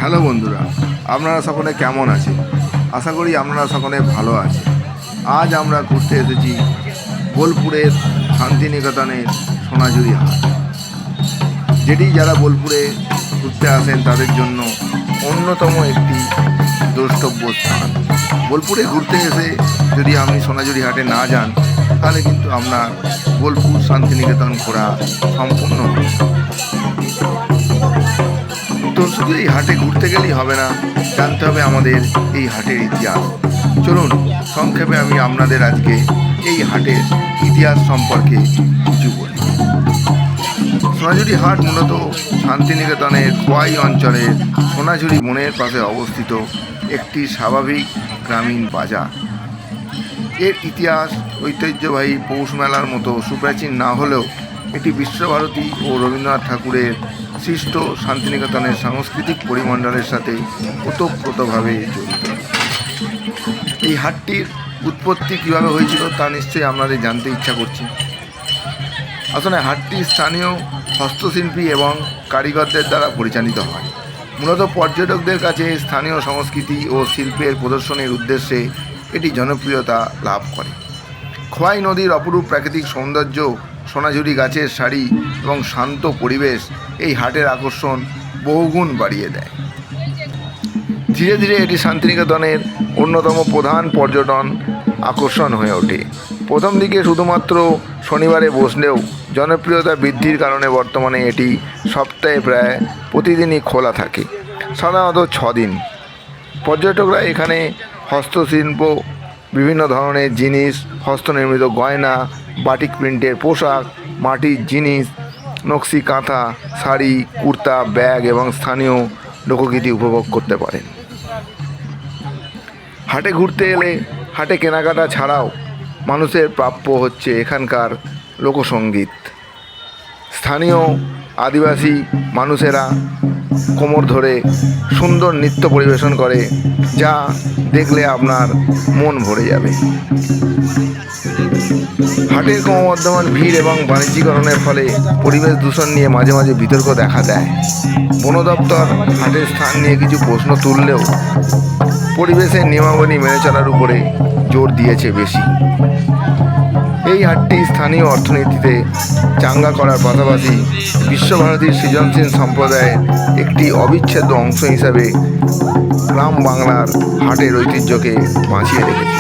Hello বন্ধুরা, আপনারা সকলে কেমন আছেন? আশা করি আপনারা সকলে ভালো আছেন। আজ আমরা ঘুরতে এসেছি বোলপুরের শান্তিনিকেতনের সোনাঝুরি হাট, যেটি যারা বোলপুরে ঘুরতে আসেন তাদের জন্য অন্যতম একটি দ্রষ্টব্য স্থান। বোলপুরে ঘুরতে এসে যদি আপনি সোনাঝুরি হাটে না যান, তাহলে কিন্তু আপনার বোলপুর শান্তিনিকেতন ঘোরা সম্পূর্ণ হবে। তো শুধু এই হাটে ঘুরতে গেলেই হবে না, জানতে হবে আমাদের এই হাটের ইতিহাস। চলুন সংক্ষেপে আমি আপনাদের আজকে এই হাটের ইতিহাস সম্পর্কে কিছু বলি। সোনাঝুরি হাট মূলত শান্তিনিকেতনের খোয়াই অঞ্চলের সোনাঝুরি বনের পাশে অবস্থিত একটি স্বাভাবিক গ্রামীণ বাজার। এর ইতিহাস ঐতিহ্যবাহী পৌষ মেলার মতো সুপ্রাচীন না হলেও এটি বিশ্বভারতী ও রবীন্দ্রনাথ ঠাকুরের সৃষ্ট শান্তিনিকেতনের সাংস্কৃতিক পরিমণ্ডলের সাথে ওতপ্রোতভাবে জড়িত। এই হাটটির উৎপত্তি কীভাবে হয়েছিল তা নিশ্চয়ই আপনাদের জানতে ইচ্ছা করছে। আসলে হাটটি স্থানীয় হস্তশিল্পী এবং কারিগরদের দ্বারা পরিচালিত হয়। মূলত পর্যটকদের কাছে স্থানীয় সংস্কৃতি ও শিল্পের প্রদর্শনের উদ্দেশ্যে এটি জনপ্রিয়তা লাভ করে। খোয়াই নদীর অপরূপ প্রাকৃতিক সৌন্দর্য, সোনাঝুরি গাছের সারি এবং শান্ত পরিবেশ এই হাটের আকর্ষণ বহুগুণ বাড়িয়ে দেয়। ধীরে ধীরে এটি শান্তিনিকেতনের অন্যতম প্রধান পর্যটন আকর্ষণ হয়ে ওঠে। প্রথম দিকে শুধুমাত্র শনিবারে বসলেও জনপ্রিয়তা বৃদ্ধির কারণে বর্তমানে এটি সপ্তাহে প্রায় প্রতিদিনই খোলা থাকে, সাধারণত 6 দিন। পর্যটকরা এখানে হস্তশিল্প, বিভিন্ন ধরনের জিনিস, হস্তনির্মিত গয়না, বাটিক প্রিন্টের পোশাক, মাটির জিনিস, নকশি কাঁথা, শাড়ি, কুর্তা, ব্যাগ এবং স্থানীয় লোকগীতি উপভোগ করতে পারেন। হাটে ঘুরতে এলে হাটে কেনাকাটা ছাড়াও মানুষের প্রাপ্য হচ্ছে এখানকার লোকসঙ্গীত। স্থানীয় আদিবাসী মানুষেরা কোমর ধরে সুন্দর নৃত্য পরিবেশন করে, যা দেখলে আপনার মন ভরে যাবে। হাটের ক্রমবর্ধমান ভিড় এবং বাণিজ্যিকরণের ফলে পরিবেশ দূষণ নিয়ে মাঝে মাঝে বিতর্ক দেখা দেয়। বন দপ্তর হাটের স্থান নিয়ে কিছু প্রশ্ন তুললেও পরিবেশের নিয়মাবলী মেনে চলার উপরে জোর দিয়েছে বেশি। এই হাটটি স্থানীয় অর্থনীতিতে চাঙ্গা করার পাশাপাশি বিশ্বভারতীর সৃজনশীল সম্প্রদায়ের একটি অবিচ্ছেদ্য অংশ হিসাবে গ্রাম বাংলার হাটের ঐতিহ্যকে বাঁচিয়ে রেখেছে।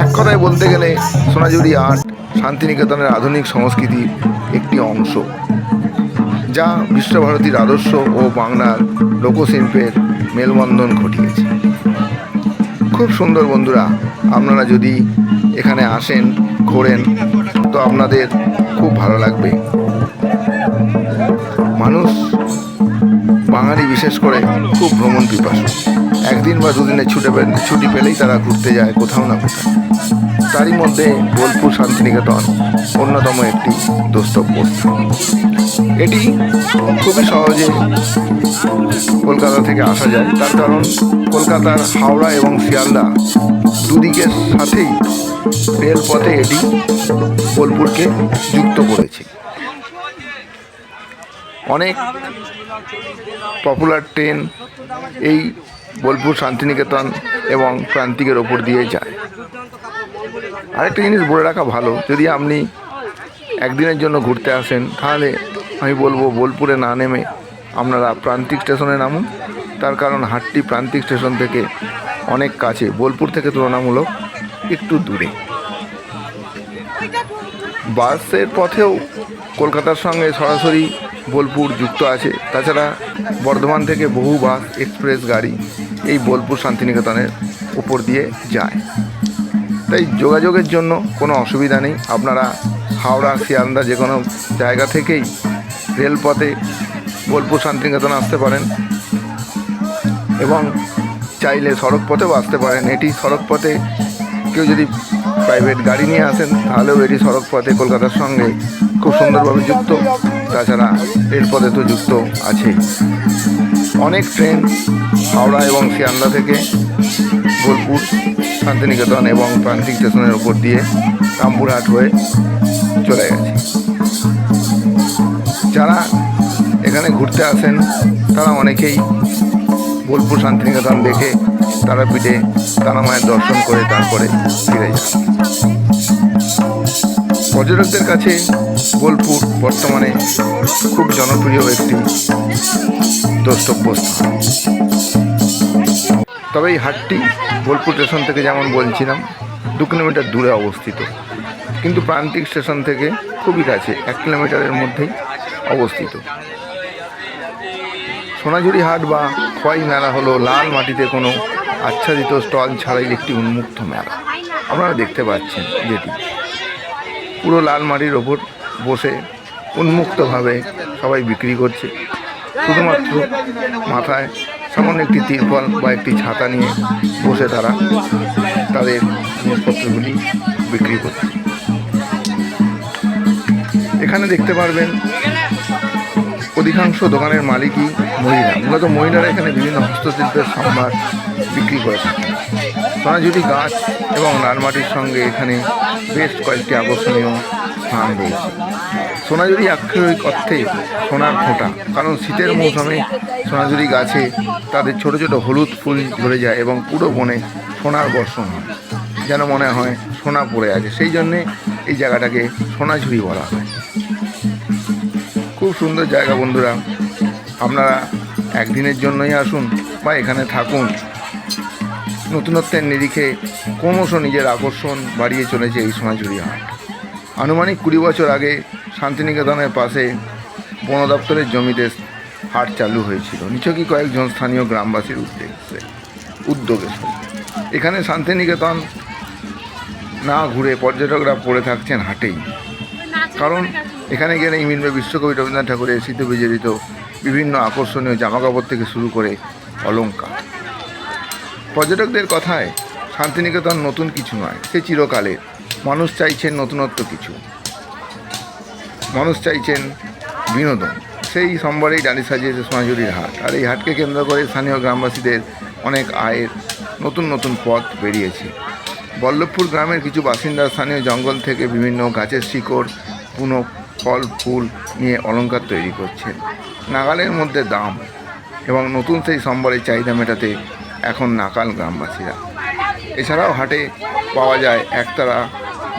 এক কথায় বলতে গেলে সোনাঝুরি হাট শান্তিনিকেতনের আধুনিক সংস্কৃতির একটি অংশ, যা বিশ্বভারতীর আদর্শ ও বাংলার লোকশিল্পের মেলবন্ধন ঘটিয়েছে। খুব সুন্দর বন্ধুরা, আপনারা যদি এখানে আসেন, ঘোরেন, তো আপনাদের খুব ভালো লাগবে। মানুষ, বাঙালি বিশেষ করে, খুব ভ্রমণ পিপাসু। একদিন বা দুদিনের ছুটি পেলেই তারা ঘুরতে যায় কোথাও না কোথাও। তারই মধ্যে বোলপুর শান্তিনিকেতন অন্যতম একটি দ্রষ্টব্য স্থান। এটি খুবই সহজে কলকাতা থেকে আসা যায়, তার কারণ কলকাতার হাওড়া এবং শিয়ালদা দুদিকের সাথেই রেলপথে এটি বোলপুরকে যুক্ত করেছে। অনেক পপুলার ট্রেন এই বোলপুর শান্তিনিকেতন এবং প্রান্তিকের ওপর দিয়ে যায়। আরেকটা জিনিস বলে রাখা ভালো, যদি আপনি একদিনের জন্য ঘুরতে আসেন, তাহলে আমি বলবো বোলপুরে না নেমে আপনারা প্রান্তিক স্টেশনে নামুন। তার কারণ হাটটি প্রান্তিক স্টেশন থেকে অনেক কাছে, বোলপুর থেকে তুলনামূলক একটু দূরে। বাসের পথেও কলকাতার সঙ্গে সরাসরি বোলপুর যুক্ত আছে। তাছাড়া বর্ধমান থেকে বহু বাস, এক্সপ্রেস গাড়ি এই বোলপুর শান্তিনিকেতনের উপর দিয়ে যায়। তাই যোগাযোগের জন্য কোনো অসুবিধা নেই। আপনারা হাওড়া, শিয়ালদা যে কোনো জায়গা থেকেই রেলপথে বোলপুর শান্তিনিকেতন আসতে পারেন এবং চাইলে সড়ক পথেও আসতে পারেন। এটি সড়ক পথে কেউ যদি প্রাইভেট গাড়ি নিয়ে আসেন, তাহলেও এটি সড়ক পথে কলকাতার সঙ্গে খুব সুন্দরভাবে যুক্ত। তাছাড়া রেলপথে তো যুক্ত আছেই। অনেক ট্রেন হাওড়া এবং শিয়ালদা থেকে বোলপুর শান্তিনিকেতন এবং প্রান্তিক স্টেশনের উপর দিয়ে রামপুরহাট হয়ে চলে গেছে। যারা এখানে ঘুরতে আসেন তারা অনেকেই বোলপুর শান্তিনিকেতন দেখে তারাপীঠে তারা মায়ের দর্শন করে তারপরে ফিরে যান। পর্যটকদের কাছে বোলপুর বর্তমানে খুব জনপ্রিয় একটি দ্রষ্টব্য স্থান। তবে এই হাটটি বোলপুর স্টেশন থেকে যেমন বলছিলাম 2 কিলোমিটার দূরে অবস্থিত, কিন্তু প্রান্তিক স্টেশন থেকে খুবই কাছে, 1 কিলোমিটারের মধ্যেই অবস্থিত। সোনাঝুরি হাট বা খোয়াই মেলা হলো লাল মাটিতে কোনো আচ্ছাদিত স্টল ছাড়াই একটি উন্মুক্ত মেলা। আপনারা দেখতে পাচ্ছেন যেটি পুরো লাল মাটির ওপর বসে উন্মুক্তভাবে সবাই বিক্রি করছে। শুধুমাত্র মাথায় সামান্য একটি তিরপল বা একটি ছাতা নিয়ে বসে তারা তাদের জিনিসপত্রগুলি বিক্রি করছে। এখানে দেখতে পারবেন অধিকাংশ দোকানের মালিকই মহিলা। মূলত মহিলারা এখানে বিভিন্ন হস্তশিল্পের সম্ভার বিক্রি করে থাকে। সোনাঝুরি গাছ এবং লাল মাটির সঙ্গে এখানে বেশ কয়েকটি আকর্ষণীয় স্থান রয়েছে। সোনাঝুরি আক্ষরিক অর্থে সোনার ফোঁটা, কারণ শীতের মৌসুমে সোনাঝুরি গাছে তাদের ছোট ছোট হলুদ ফুল ধরে যায় এবং পুরো বনে সোনার বর্ষণ হয়, যেন মনে হয় সোনা পড়ে আছে। সেই জন্যে এই জায়গাটাকে সোনাঝুরি বলা হয়। খুব সুন্দর জায়গা বন্ধুরা, আপনারা একদিনের জন্যই আসুন বা এখানে থাকুন। নতুনত্বের নিরিখে ক্রমশ নিজের আকর্ষণ বাড়িয়ে চলেছে এই সোনাঝুরি হাট। আনুমানিক 20 বছর আগে শান্তিনিকেতনের পাশে বন দপ্তরের জমিতে হাট চালু হয়েছিল নিছকই কয়েকজন স্থানীয় গ্রামবাসীর উদ্যোগে। এখানে শান্তিনিকেতন না ঘুরে পর্যটকরা পড়ে থাকছেন হাটেই, কারণ এখানে গেলেই মিলবে বিশ্বকবি রবীন্দ্রনাথ ঠাকুরের স্মৃতি বিজড়িত বিভিন্ন আকর্ষণীয় জামাকাপড় থেকে শুরু করে অলংকার। পর্যটকদের কথায় শান্তিনিকেতন নতুন কিছু নয়, সে চিরকালের। মানুষ চাইছেন নতুনত্ব কিছু, মানুষ চাইছেন বিনোদন। সেই সম্বরেই ডালি সাজিয়েছে সোনাঝুরির হাট। আর এই হাটকে কেন্দ্র করে স্থানীয় গ্রামবাসীদের অনেক আয়ের নতুন নতুন পথ বেরিয়েছে। বল্লভপুর গ্রামের কিছু বাসিন্দা স্থানীয় জঙ্গল থেকে বিভিন্ন গাছের শিকড়, বুনো ফল ফুল নিয়ে অলংকার তৈরি করছেন। নাগালের মধ্যে দাম এবং নতুন সেই সম্বরের চাহিদা মেটাতে এখন নাকাল গ্রামবাসীরা। এছাড়াও হাটে পাওয়া যায় একতারা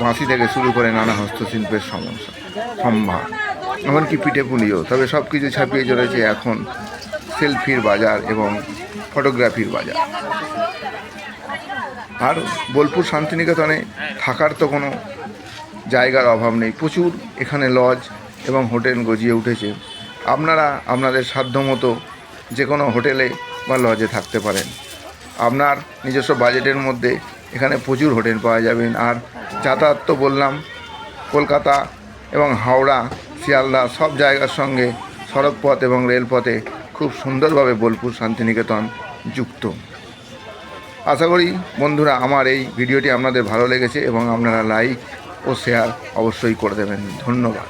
বাঁশি থেকে শুরু করে নানা হস্তশিল্পের সম্ভার, এমনকি পিঠে পুলিও। তবে সব কিছু ছাপিয়ে চলেছে এখন সেলফির বাজার এবং ফটোগ্রাফির বাজার। আর বোলপুর শান্তিনিকেতনে থাকার তো কোনো জায়গার অভাব নেই, প্রচুর এখানে লজ এবং হোটেল গজিয়ে উঠেছে। আপনারা আপনাদের সাধ্যমতো যে কোনো হোটেলে বা লজে থাকতে পারেন। আপনার নিজস্ব বাজেটের মধ্যে এখানে প্রচুর হোটেল পাওয়া যাবেন। আর যাতায়াত তো বললাম, কলকাতা এবং হাওড়া, শিয়ালদা সব জায়গার সঙ্গে সড়কপথ এবং রেলপথে খুব সুন্দরভাবে বোলপুর শান্তিনিকেতন যুক্ত। আশা করি বন্ধুরা আমার এই ভিডিওটি আপনাদের ভালো লেগেছে এবং আপনারা লাইক ও শেয়ার অবশ্যই করে দেবেন। ধন্যবাদ।